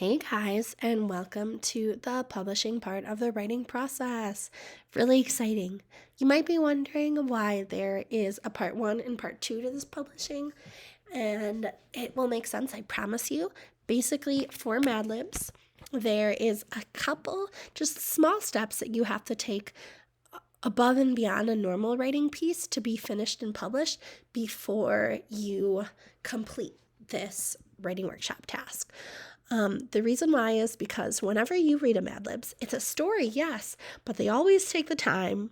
Hey guys, and welcome to the publishing part of the writing process. Really exciting. You might be wondering why there is a part 1 and part 2 to this publishing, and it will make sense, I promise you. Basically, for Mad Libs, there is a couple just small steps that you have to take above and beyond a normal writing piece to be finished and published before you complete this writing workshop task. The reason why is because whenever you read a Mad Libs, it's a story, yes, but they always take the time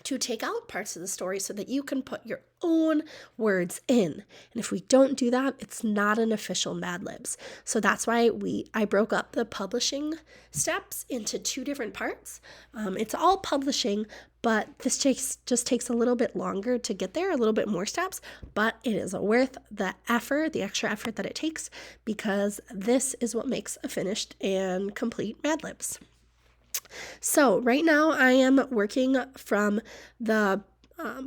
to take out parts of the story so that you can put your own words in. And if we don't do that, it's not an official Mad Libs. So that's why I broke up the publishing steps into 2 different parts. It's all publishing, but this just takes a little bit longer to get there, a little bit more steps, but it is worth the effort, the extra effort that it takes, because this is what makes a finished and complete Mad Libs. So right now I am working from the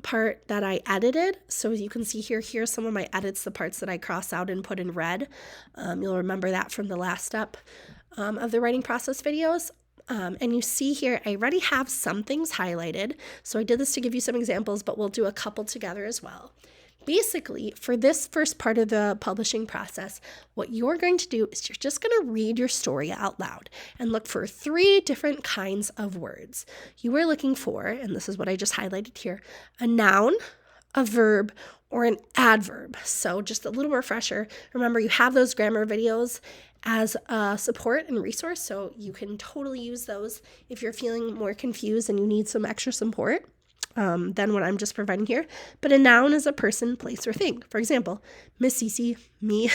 part that I edited. So as you can see here's some of my edits, the parts that I cross out and put in red. You'll remember that from the last step of the writing process videos. And you see here, I already have some things highlighted. So I did this to give you some examples, but we'll do a couple together as well. Basically, for this first part of the publishing process, what you're going to do is you're just going to read your story out loud and look for 3 different kinds of words. You are looking for, and this is what I just highlighted here, a noun, a verb, or an adverb. So just a little refresher. Remember, you have those grammar videos as a support and resource, so you can totally use those if you're feeling more confused and you need some extra support than what I'm just providing here. But a noun is a person, place, or thing. For example, Miss Cece, me,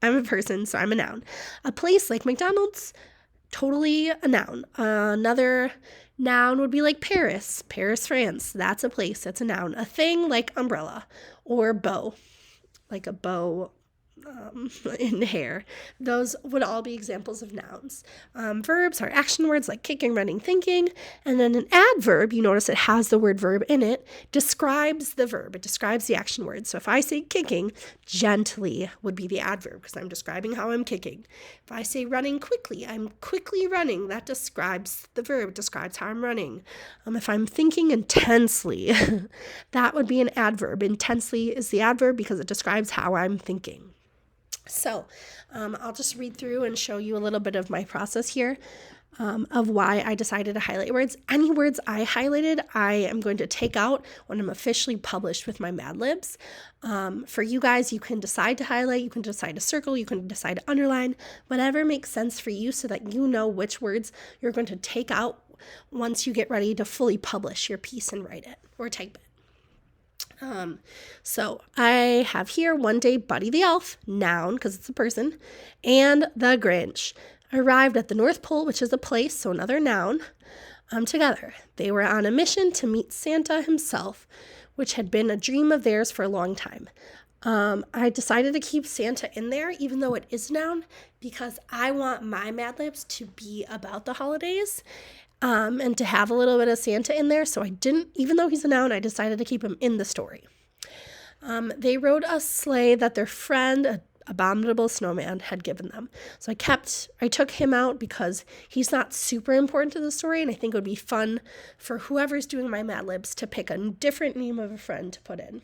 I'm a person, so I'm a noun. A place like McDonald's, totally a noun. Another noun would be like Paris, France. That's a place, that's a noun. A thing like umbrella or bow, like a bow in hair. Those would all be examples of nouns. Verbs are action words like kicking, running, thinking. And then an adverb, you notice it has the word verb in it, describes the verb. It describes the action word. So if I say kicking, gently would be the adverb because I'm describing how I'm kicking. If I say running quickly, I'm quickly running. That describes the verb. It describes how I'm running. If I'm thinking intensely, that would be an adverb. Intensely is the adverb because it describes how I'm thinking. So I'll just read through and show you a little bit of my process here of why I decided to highlight words. Any words I highlighted, I am going to take out when I'm officially published with my Mad Libs. For you guys, you can decide to highlight, you can decide to circle, you can decide to underline, whatever makes sense for you so that you know which words you're going to take out once you get ready to fully publish your piece and write it or type it. So I have here one day Buddy the Elf, noun because it's a person, and the Grinch arrived at the North Pole, which is a place, so another noun, together. They were on a mission to meet Santa himself, which had been a dream of theirs for a long time. I decided to keep Santa in there, even though it is a noun, because I want my Mad Libs to be about the holidays. And to have a little bit of Santa in there. So I didn't, even though he's a noun, I decided to keep him in the story. They rode a sleigh that their friend, Abominable Snowman, had given them. So I took him out because he's not super important to the story, and I think it would be fun for whoever's doing my Mad Libs to pick a different name of a friend to put in.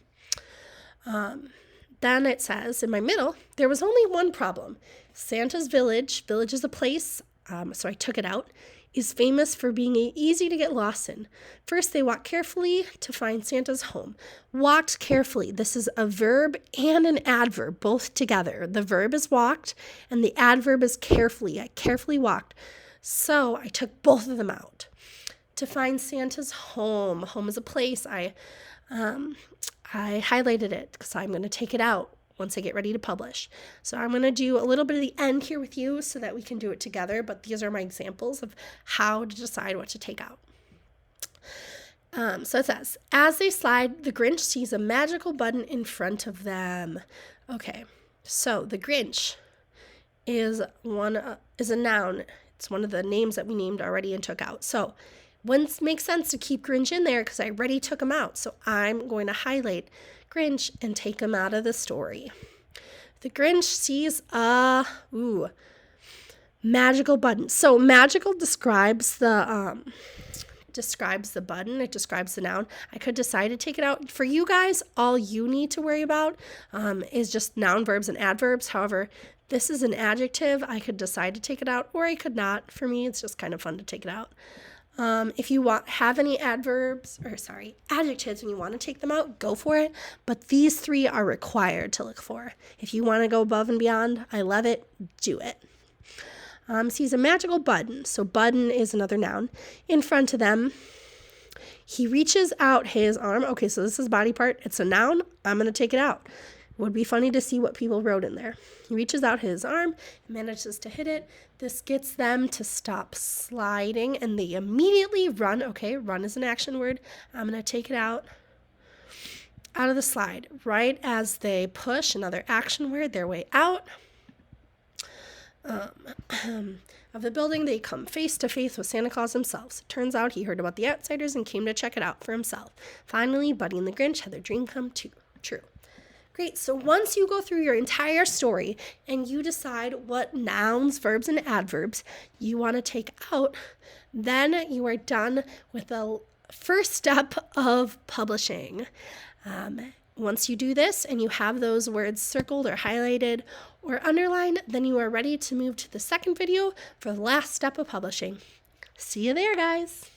Then it says, in my middle, there was only one problem. Santa's village is a place, so I took it out, is famous for being easy to get lost in. First, they walked carefully to find Santa's home. Walked carefully. This is a verb and an adverb, both together. The verb is walked, and the adverb is carefully. I carefully walked. So I took both of them out. To find Santa's home. Home is a place. I highlighted it because I'm going to take it out once I get ready to publish. So I'm going to do a little bit of the end here with you so that we can do it together, but these are my examples of how to decide what to take out. So it says, as they slide, the Grinch sees a magical button in front of them. Okay, so the Grinch is a noun. It's one of the names that we named already and took out. So wouldn't make sense to keep Grinch in there because I already took him out. So I'm going to highlight Grinch and take him out of the story. The Grinch sees Magical button. So magical describes the button. It describes the noun. I could decide to take it out. For you guys, all you need to worry about is just noun, verbs, and adverbs. However, this is an adjective. I could decide to take it out, or I could not. For me, it's just kind of fun to take it out. If you have any adjectives and you want to take them out, go for it. But these 3 are required to look for. If you want to go above and beyond, I love it, do it. Sees a magical button. So button is another noun. In front of them, he reaches out his arm. Okay, so this is body part. It's a noun. I'm going to take it out. It would be funny to see what people wrote in there. He reaches out his arm, manages to hit it. This gets them to stop sliding, and they immediately run. Okay, run is an action word. I'm going to take it out of the slide. Right as they push, another action word, their way out of the building, they come face to face with Santa Claus himself. It turns out he heard about the outsiders and came to check it out for himself. Finally, Buddy and the Grinch had their dream come true. Great. So once you go through your entire story and you decide what nouns, verbs, and adverbs you want to take out, then you are done with the first step of publishing. Once you do this and you have those words circled or highlighted or underlined, then you are ready to move to the second video for the last step of publishing. See you there, guys.